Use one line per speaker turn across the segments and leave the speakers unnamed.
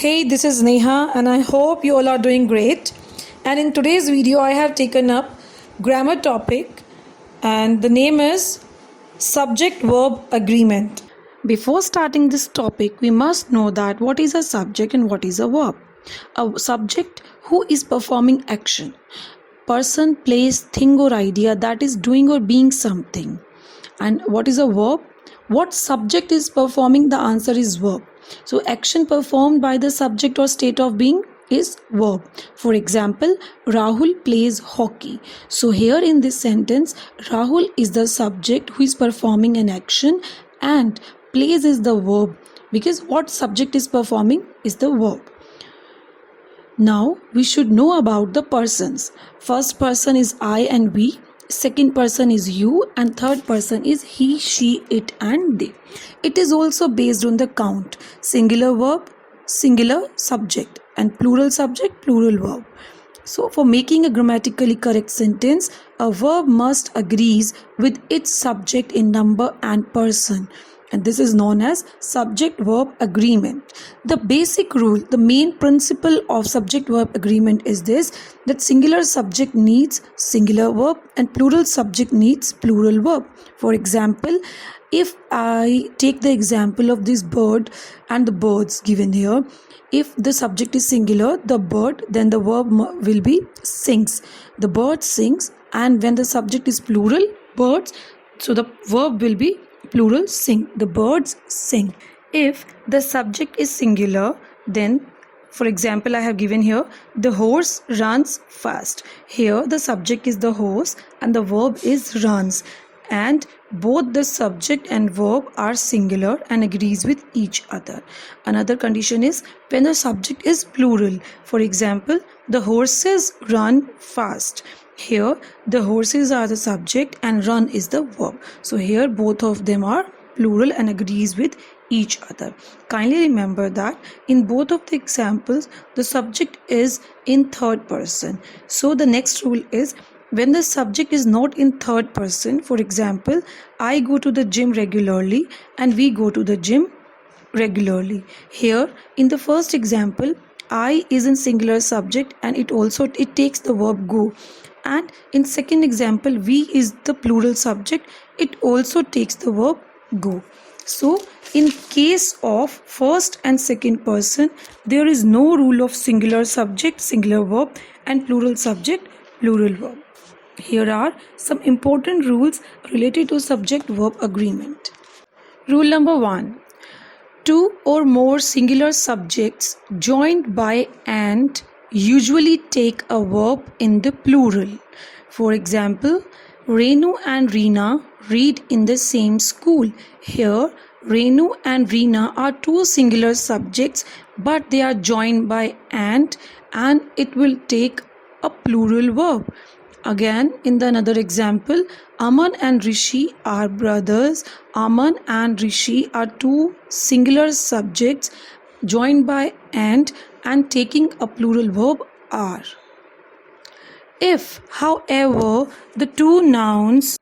Hey, this is Neha, and I hope you all are doing great. And in today's video, I have taken up grammar topic, and the name is subject verb agreement. Before starting this topic, we must know that what is a subject and what is a verb. A subject who is performing action, person, place, thing, or idea that is doing or being something. And what is a verb? What subject is performing? The answer is verb. So action performed by the subject or state of being is verb. For example, Rahul plays hockey. So here in this sentence, Rahul is the subject who is performing an action and plays is the verb, because what subject is performing is the verb. Now we should know about the persons. First person is I and we, second person is you, and third person is he, she, it, and they. It is also based on the count: singular verb, singular subject, and plural subject, plural verb. So for making a grammatically correct sentence, a verb must agrees with its subject in number and person, and this is known as subject verb agreement. The basic rule, the main principle of subject verb agreement is this, that singular subject needs singular verb and plural subject needs plural verb. For example, if I take the example of this bird and the birds given here, if the subject is singular, the bird, then the verb will be sings. The bird sings. And when the subject is plural, birds, so the verb will be plural sing. The birds sing. If the subject is singular, then for example, I have given here, the horse runs fast. Here the subject is the horse and the verb is runs, and both the subject and verb are singular and agrees with each other. Another condition is when the subject is plural. For example, the horses run fast. Here the horses are the subject and run is the verb. So here both of them are plural and agrees with each other. Kindly remember that in both of the examples the subject is in third person. So the next rule is when the subject is not in third person. For example, I go to the gym regularly and we go to the gym regularly. Here in the first example, I is in singular subject and it takes the verb go, and in second example we is the plural subject, it also takes the verb go. So in case of first and second person, there is no rule of singular subject, singular verb, and plural subject, plural verb. Here are some important rules related to subject verb agreement. Rule number 1. Two or more singular subjects joined by and usually take a verb in the plural. For example, Renu and Reena read in the same school. Here, Renu and Reena are two singular subjects, but they are joined by and it will take a plural verb. Again, in the another example, Aman and Rishi are brothers. Aman and Rishi are two singular subjects joined by and taking a plural verb are. If, however, the two nouns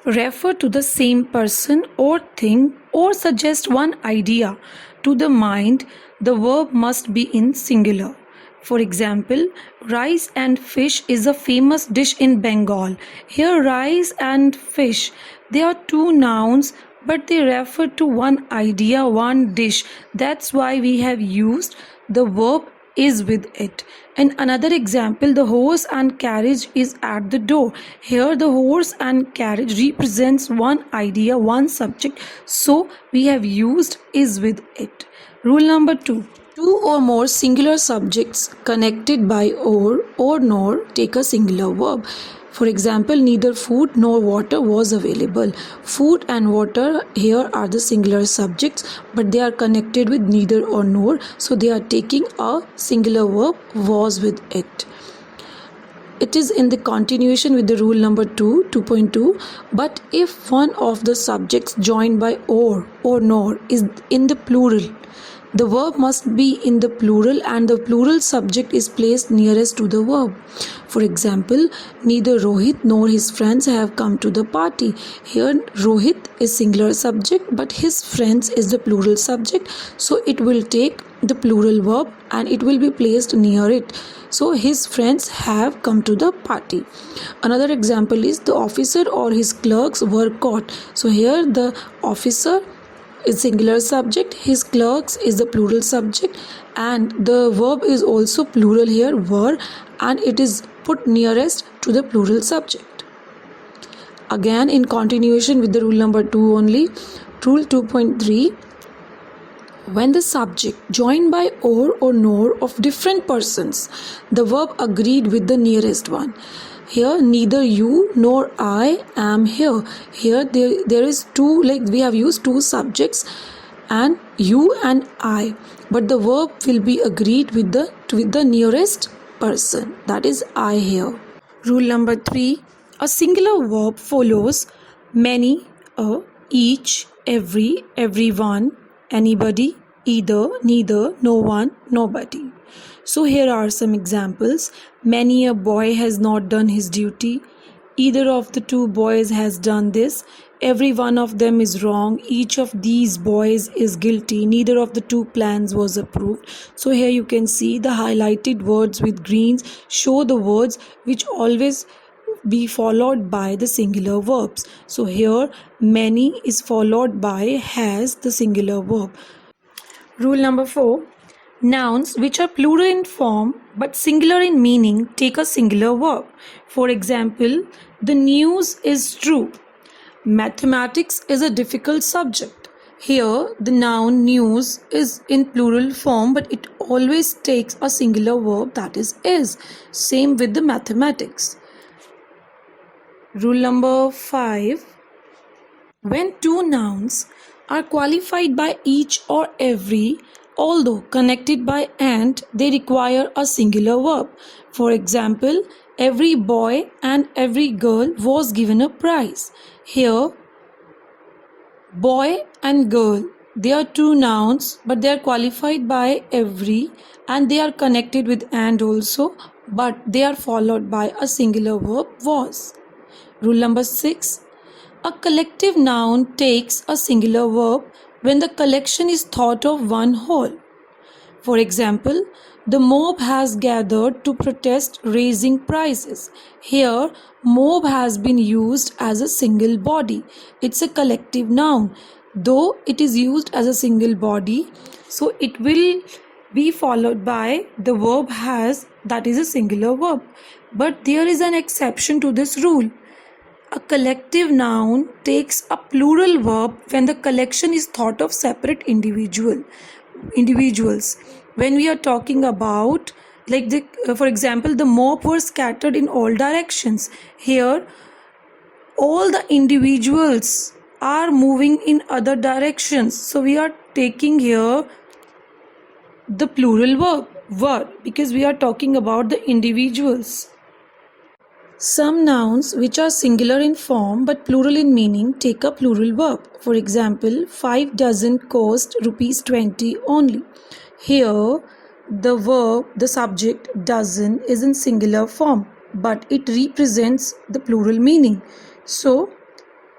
refer to the same person or thing or suggest one idea to the mind, the verb must be in singular. For example, rice and fish is a famous dish in Bengal. Here rice and fish, they are two nouns, but they refer to one idea, one dish. That's why we have used the verb is with it. In another example, the horse and carriage is at the door. Here the horse and carriage represents one idea, one subject, so we have used is with it. Rule number 2. Two or more singular subjects connected by or nor take a singular verb. For example, neither food nor water was available. Food and water here are the singular subjects, but they are connected with neither or nor, so they are taking a singular verb was with it. It is in the continuation with the rule number 2.2. But if one of the subjects joined by or nor is in the plural, the verb must be in the plural and the plural subject is placed nearest to the verb. For example, neither Rohit nor his friends have come to the party. Here Rohit is singular subject but his friends is the plural subject, so it will take the plural verb and it will be placed near it. So his friends have come to the party. Another example is the officer or his clerks were caught. So here the officer is singular subject, his clerks is the plural subject, and the verb is also plural here, were, and it is put nearest to the plural subject. Again, in continuation with the rule number 2 only, rule 2.3, when the subject joined by or nor of different persons, the verb agreed with the nearest one. Here neither you nor I am here. Here there is two, like we have used two subjects and you and I, but the verb will be agreed with the nearest person, that is I here. Rule number 3, a singular verb follows many, each, every, everyone, anybody, either, neither, no one, nobody. So here are some examples. Many a boy has not done his duty. Either of the two boys has done this. Every one of them is wrong. Each of these boys is guilty. Neither of the two plans was approved. So here you can see the highlighted words with greens show the words which always be followed by the singular verbs. So here many is followed by has, the singular verb. Rule number 4, nouns which are plural in form but singular in meaning take a singular verb. For example, the news is true. Mathematics is a difficult subject. Here the noun news is in plural form but it always takes a singular verb, that is. Same with the mathematics. Rule number 5, when two nouns are qualified by each or every, although connected by and, they require a singular verb. For example, every boy and every girl was given a prize. Here, boy and girl, they are two nouns but they are qualified by every and they are connected with and also, but they are followed by a singular verb, was. Rule number 6, a collective noun takes a singular verb when the collection is thought of one whole. For example, the mob has gathered to protest raising prices. Here, mob has been used as a single body. It's a collective noun. Though it is used as a single body, so it will be followed by the verb has, that is a singular verb. But there is an exception to this rule. A collective noun takes a plural verb when the collection is thought of separate individuals. When we are talking about, like for example, the mob were scattered in all directions. Here, all the individuals are moving in other directions. So we are taking here the plural verb, were, because we are talking about the individuals. Some nouns which are singular in form but plural in meaning take a plural verb. For example, 5 dozen cost rupees 20 only. Here, the verb, the subject dozen is in singular form but it represents the plural meaning. So,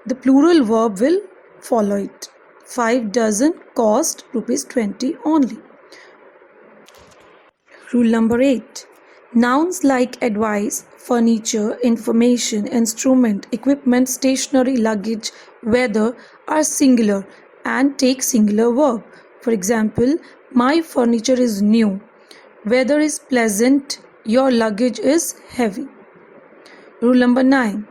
the plural verb will follow it. 5 dozen cost rupees 20 only. Rule number 8. Nouns like advice, furniture, information, instrument, equipment, stationery, luggage, weather are singular and take singular verb. For example, my furniture is new, weather is pleasant, your luggage is heavy. Rule number 9.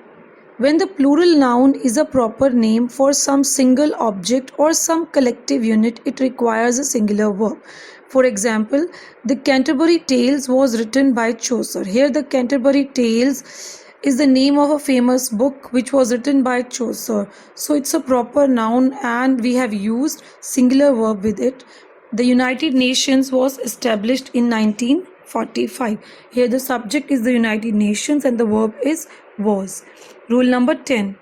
When the plural noun is a proper name for some single object or some collective unit, it requires a singular verb. For example, the Canterbury Tales was written by Chaucer. Here the Canterbury Tales is the name of a famous book which was written by Chaucer. So it's a proper noun and we have used singular verb with it. The United Nations was established in 1945. Here the subject is the United Nations and the verb is was. Rule number 10.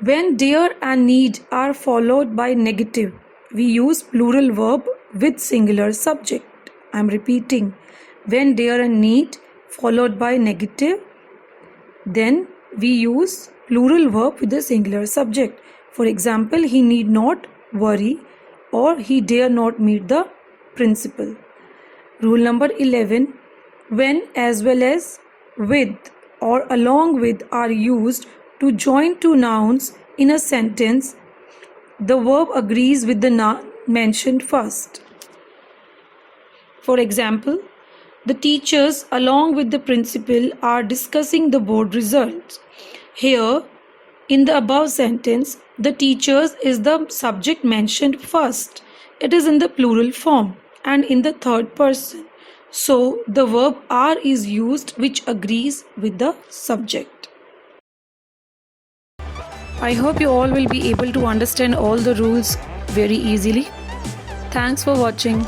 When dare and need are followed by negative, we use plural verb with singular subject. I am repeating. When dare and need followed by negative, then we use plural verb with the singular subject. For example, he need not worry or he dare not meet the principle. Rule number 11. When as well as with or along with are used to join two nouns in a sentence, the verb agrees with the noun mentioned first. For example, the teachers along with the principal are discussing the board results. Here, in the above sentence, the teachers is the subject mentioned first. It is in the plural form and in the third person. So, the verb are is used which agrees with the subject. I hope you all will be able to understand all the rules very easily. Thanks for watching.